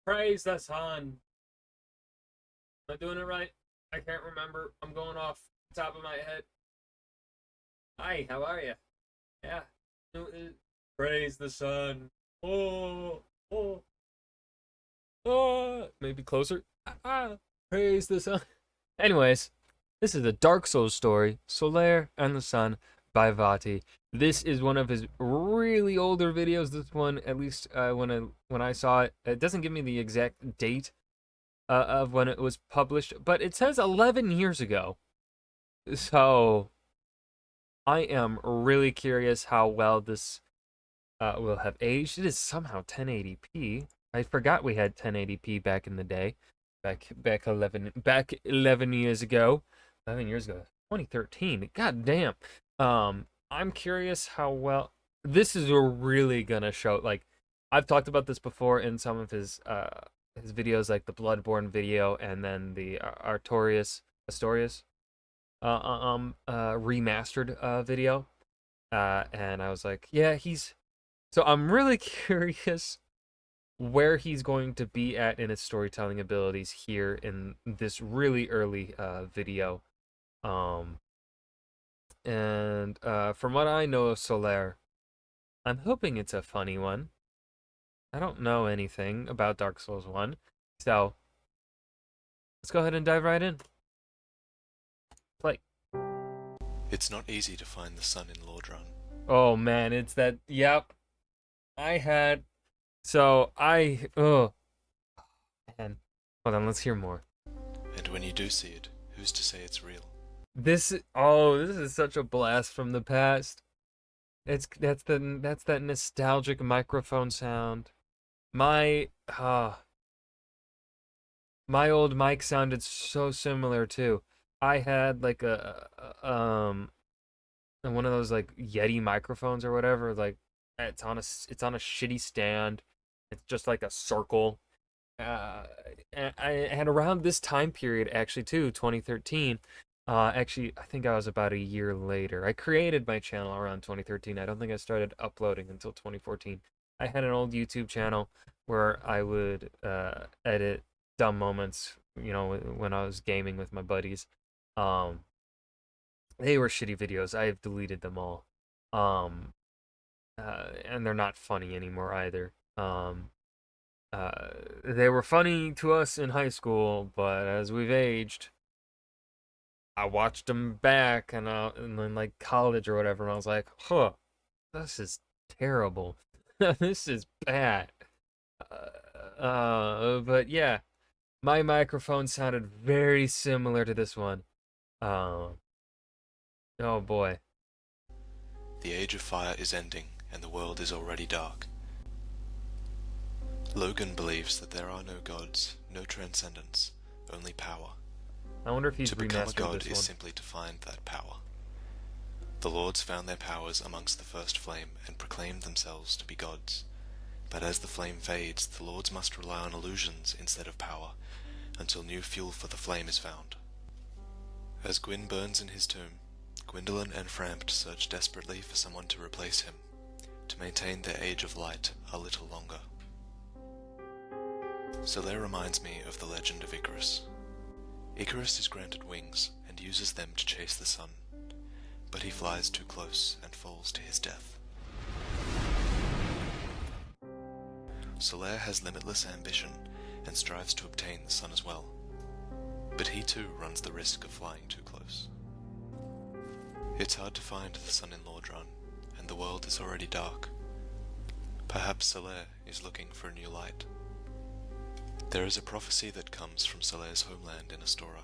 Praise the sun. Am I doing it right? I can't remember. I'm going off the top of my head. Hi, how are you? Yeah. Praise the sun. Oh, oh, oh. Maybe closer. Praise the sun. Anyways, this is a Dark Souls story, Solaire and the Sun by Vati. This is one of his really older videos. This one, at least when I saw it, it doesn't give me the exact date of when it was published, but it says 11 years ago. So I am really curious how well this will have aged. It is somehow 1080p. I forgot we had 1080p back in the day, back 11 years ago, 11 years ago, 2013. God damn. I'm curious how well this is really gonna show. Like, I've talked about this before in some of his videos, like the Bloodborne video, and then the Astorius remastered video. And I was like, yeah, he's. So I'm really curious where he's going to be at in his storytelling abilities here in this really early video. Um, and from what I know of Solaire, I'm hoping it's a funny one. I don't know anything about Dark Souls 1, so let's go ahead and dive right in. Play. It's not easy to find the sun in Lordran. Oh man, it's that. Yep, I had. So I. Oh man, hold on. Let's hear more. And when you do see it, who's to say it's real? This is such a blast from the past. That's that nostalgic microphone sound. My my old mic sounded so similar too. I had like one of those like Yeti microphones or whatever. Like it's on a shitty stand. It's just like a circle. And I had around this time period actually too, 2013. Actually, I think I was about a year later. I created my channel around 2013. I don't think I started uploading until 2014. I had an old YouTube channel where I would edit dumb moments, when I was gaming with my buddies. Um, they were shitty videos. I've deleted them all. Um, and they're not funny anymore either. They were funny to us in high school, but as we've aged, I watched them back and then like college or whatever, and I was like, huh, this is terrible. This is bad. But yeah, my microphone sounded very similar to this one. Um, oh boy. The age of fire is ending, and the world is already dark. Logan believes that there are no gods, no transcendence, only power. I wonder if he's To become a remastered god this is one. simply to find that power. The lords found their powers amongst the first flame and proclaimed themselves to be gods. But as the flame fades, the lords must rely on illusions instead of power, until new fuel for the flame is found. As Gwyn burns in his tomb, Gwendolyn and Frampt search desperately for someone to replace him, to maintain their age of light a little longer. Solaire reminds me of the legend of Icarus. Icarus is granted wings and uses them to chase the sun, but he flies too close and falls to his death. Solaire has limitless ambition and strives to obtain the sun as well, but he too runs the risk of flying too close. It's hard to find the sun in Lordran, and the world is already dark. Perhaps Solaire is looking for a new light. There is a prophecy that comes from Solaire's homeland in Astora,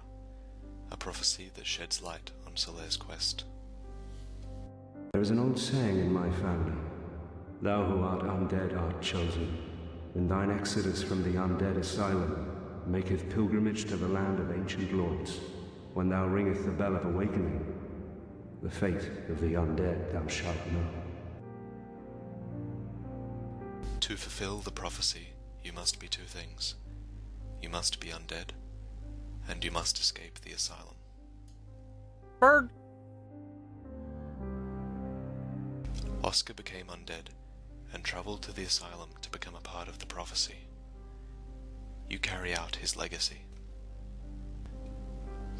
a prophecy that sheds light on Solaire's quest. There is an old saying in my family, thou who art undead art chosen, in thine exodus from the undead asylum maketh pilgrimage to the land of ancient lords. When thou ringeth the bell of awakening, the fate of the undead thou shalt know. To fulfill the prophecy, you must be two things. You must be undead, and you must escape the asylum. Bird. Oscar became undead, and travelled to the asylum to become a part of the prophecy. carry out his legacy.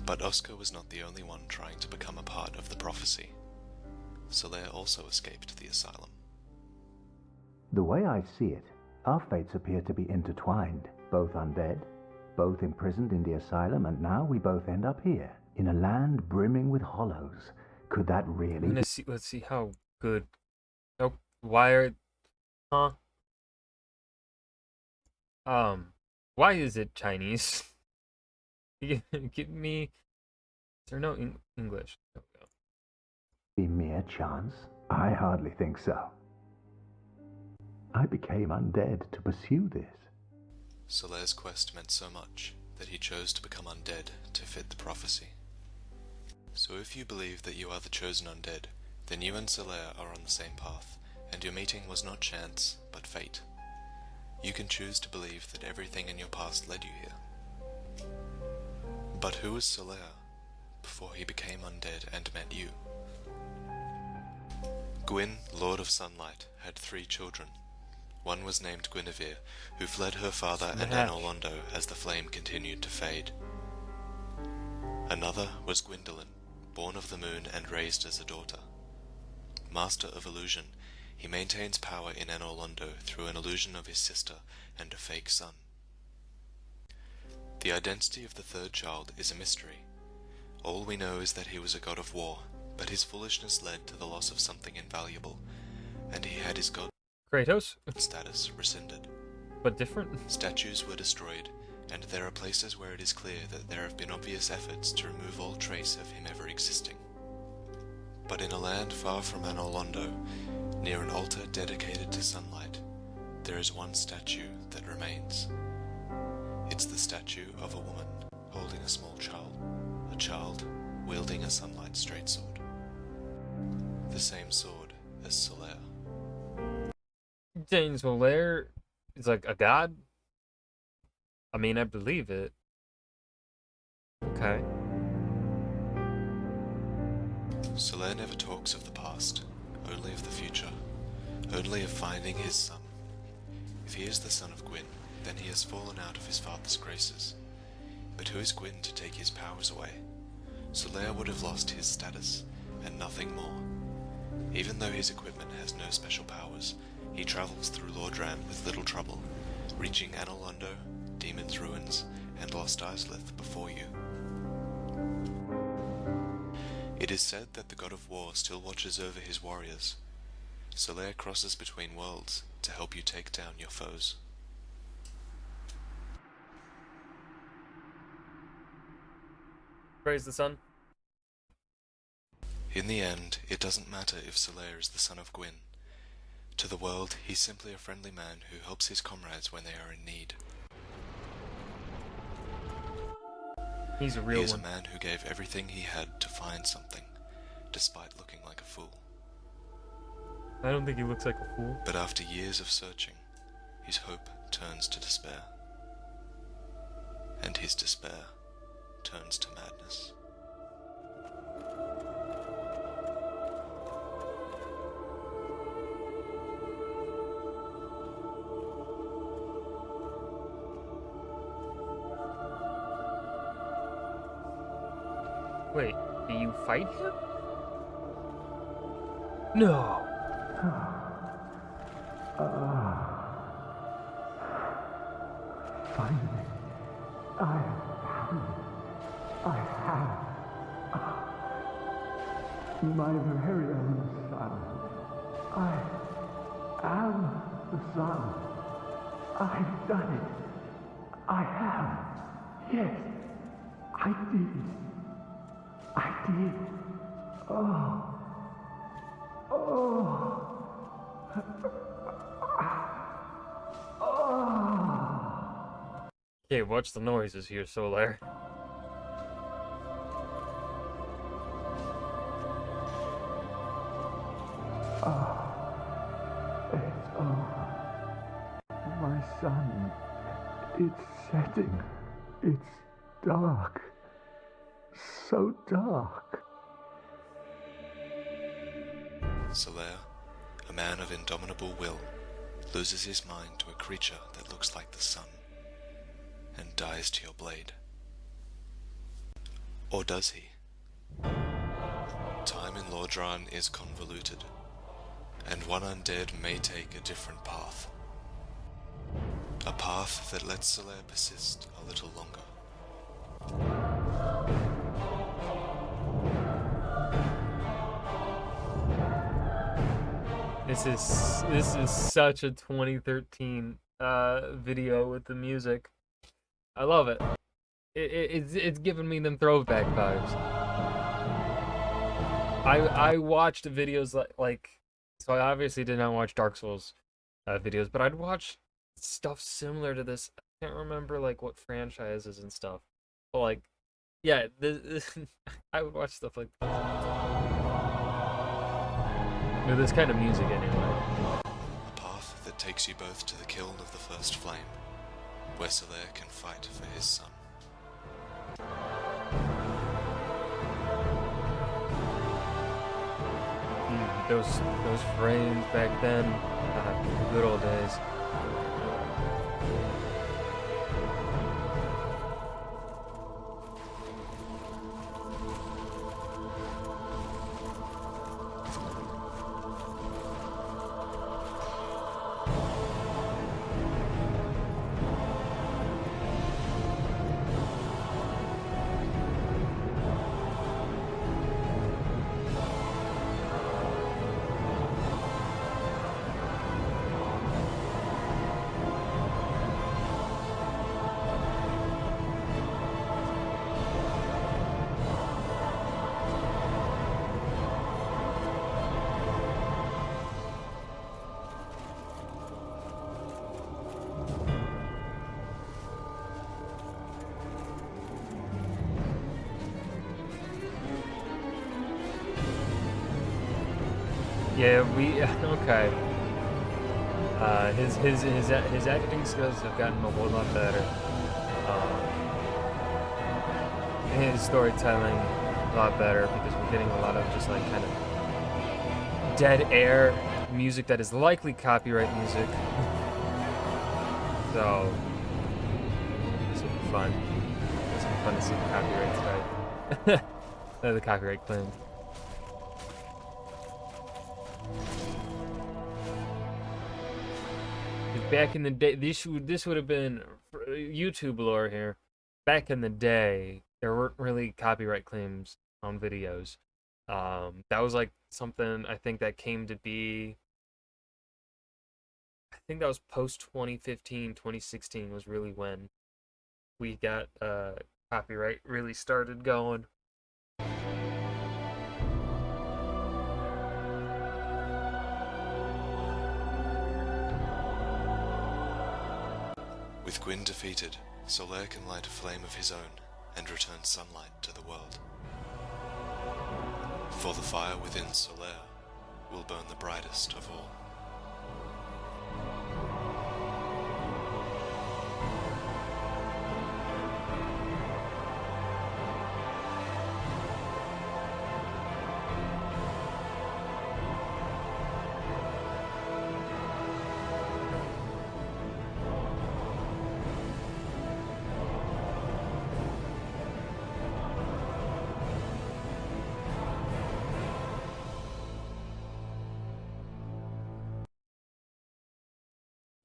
But Oscar was not the only one trying to become a part of the prophecy. Solaire also escaped the asylum. The way I see it, our fates appear to be intertwined, both undead, both imprisoned in the asylum, and now we both end up here, in a land brimming with hollows. Could that really be? Let's see how good. Oh, why are. Huh? Why is it Chinese? Give me. Is there no English? There we go. Be mere chance? I hardly think so. I became undead to pursue this. Solaire's quest meant so much that he chose to become undead to fit the prophecy. So if you believe that you are the chosen undead, then you and Solaire are on the same path, and your meeting was not chance, but fate. You can choose to believe that everything in your past led you here. But who was Solaire before he became undead and met you? Gwyn, Lord of Sunlight, had 3 children. One was named Guinevere, who fled her father and Anor Londo as the flame continued to fade. Another was Gwyndolin, born of the moon and raised as a daughter. Master of illusion, he maintains power in Anor Londo through an illusion of his sister and a fake son. The identity of the 3rd child is a mystery. All we know is that he was a god of war, but his foolishness led to the loss of something invaluable, and he had his god Kratos, status rescinded. but different. Statues were destroyed, and there are places where it is clear that there have been obvious efforts to remove all trace of him ever existing. But in a land far from Anor Londo, near an altar dedicated to sunlight, there is one statue that remains. It's the statue of a woman holding a small child, a child wielding a sunlight straight-sword. The same sword as Solaire. James Solaire is like a god? I mean, I believe it. Okay. Solaire never talks of the past, only of the future, only of finding his son. If he is the son of Gwyn, then he has fallen out of his father's graces. But who is Gwyn to take his powers away? Solaire would have lost his status, and nothing more. Even though his equipment has no special powers, he travels through Lordran with little trouble, reaching Anor Londo, Demon's Ruins, and Lost Islith before you. It is said that the god of war still watches over his warriors. Solaire crosses between worlds to help you take down your foes. Praise the sun. In the end, it doesn't matter if Solaire is the son of Gwyn. To the world, he's simply a friendly man who helps his comrades when they are in need. He's a real He is one. a man who gave everything he had to find something, despite looking like a fool. I don't think he looks like a fool. But after years of searching, his hope turns to despair. And his despair turns to madness. Wait, do you fight him? No. Finally, I have found it. I have. My very own son. I am the son. I've done it. I have. Yes, I did. I did. Oh. Oh. Oh. Okay, watch the noises here, Solaire. It's over. My son. It's setting. It's dark. So dark. Solaire, a man of indomitable will, loses his mind to a creature that looks like the sun, and dies to your blade. Or does he? Time in Lordran is convoluted, and one undead may take a different path. A path that lets Solaire persist a little longer. This is such a 2013 video with the music. I love it. It's giving me them throwback vibes. I watched videos like so I obviously did not watch Dark Souls videos, but I'd watch stuff similar to this. I can't remember like what franchises and stuff, but like yeah, this I would watch stuff like this. With this kind of music anyway. A path that takes you both to the kiln of the first flame, where Solaire can fight for his son. Those frames back then, good old days. Yeah, okay. His editing skills have gotten a whole lot better. His storytelling a lot better because we're getting a lot of just like kind of dead air music that is likely copyright music. So this will be fun. This will be fun to see the copyright strike. The copyright claim. Back in the day, this would have been YouTube lore here. Back in the day, there weren't really copyright claims on videos. That was like something I think that came to be. I think that was post 2015, 2016 was really when we got copyright really started going. With Gwyn defeated, Solaire can light a flame of his own and return sunlight to the world. For the fire within Solaire will burn the brightest of all.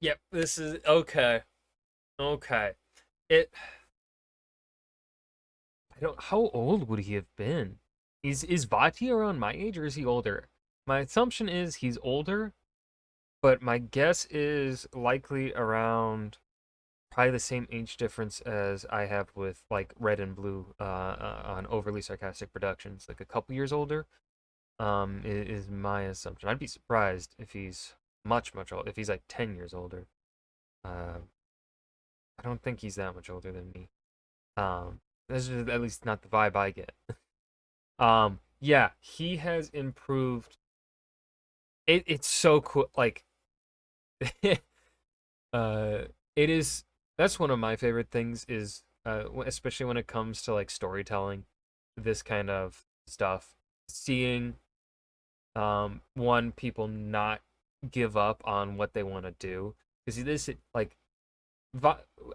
Yep, this is okay. Okay. It I don't how old would he have been? Is Vati around my age or is he older? My assumption is he's older, but my guess is likely around probably the same age difference as I have with like Red and Blue on Overly Sarcastic Productions, like a couple years older. Is my assumption. I'd be surprised if he's much older, if he's like 10 years older. I don't think he's that much older than me. That's just at least not the vibe I get. Yeah, he has improved. It's so cool. Like, it is. That's one of my favorite things. Is especially when it comes to like storytelling, this kind of stuff. Seeing, one people not give up on what they want to do because this like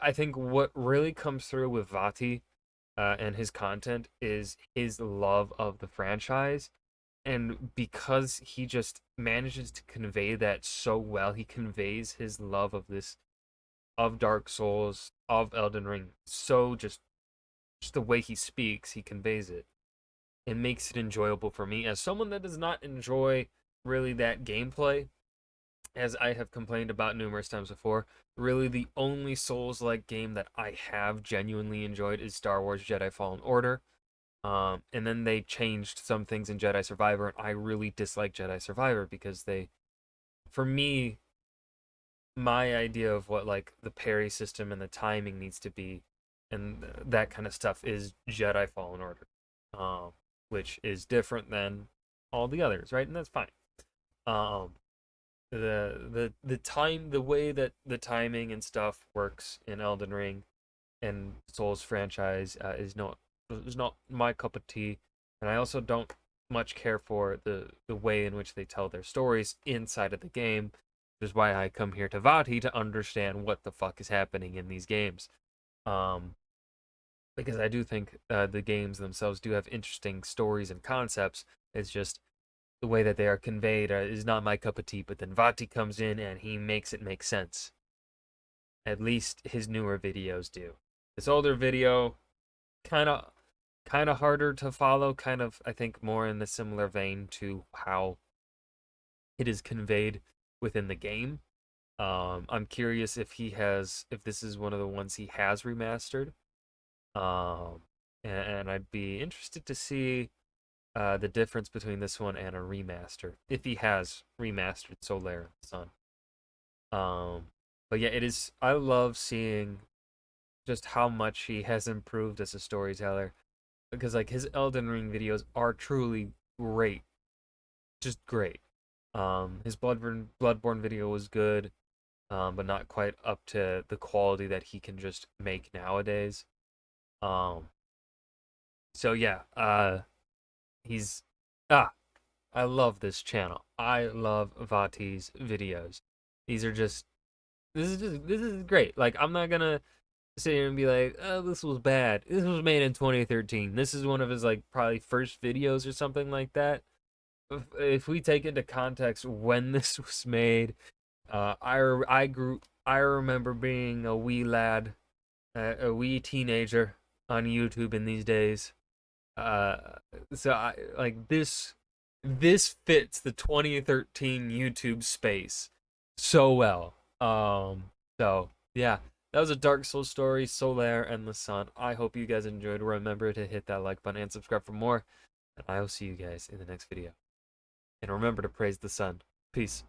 I think what really comes through with Vati and his content is his love of the franchise. And because he just manages to convey that so well, he conveys his love of this, of Dark Souls, of Elden Ring, so just the way he speaks, he conveys it. It makes it enjoyable for me as someone that does not enjoy really that gameplay, as I have complained about numerous times before. Really, the only Souls-like game that I have genuinely enjoyed is Star Wars Jedi Fallen Order. And then they changed some things in Jedi Survivor, and I really dislike Jedi Survivor because for me, my idea of what like the parry system and the timing needs to be, and that kind of stuff is Jedi Fallen Order, which is different than all the others, right? And that's fine. Um, the way that the timing and stuff works in Elden Ring and Souls franchise is not my cup of tea, and I also don't much care for the way in which they tell their stories inside of the game, which is why I come here to Vati to understand what the fuck is happening in these games. Um, because I do think the games themselves do have interesting stories and concepts. It's just the way that they are conveyed is not my cup of tea. But then Vati comes in and he makes it make sense. At least his newer videos do. This older video, kind of harder to follow. Kind of, I think, more in the similar vein to how it is conveyed within the game. I'm curious if this is one of the ones he has remastered. And I'd be interested to see the difference between this one and a remaster, if he has remastered Solaire and Sun. But yeah, it is. I love seeing just how much he has improved as a storyteller, because like his Elden Ring videos are truly great, just great. His Bloodborne video was good, but not quite up to the quality that he can just make nowadays. Um, so yeah, he's I love this channel. I love Vati's videos. These are just this is great. Like I'm not gonna sit here and be like, oh, this was bad. This was made in 2013. This is one of his like probably first videos or something like that. If we take into context when this was made, I remember being a wee lad, a wee teenager on YouTube in these days. Uh, so I like this fits the 2013 YouTube space so well. So yeah, that was a Dark Souls story, Solaire and the Sun. I hope you guys enjoyed. Remember to hit that like button and subscribe for more, and I will see you guys in the next video. And remember to praise the sun. Peace.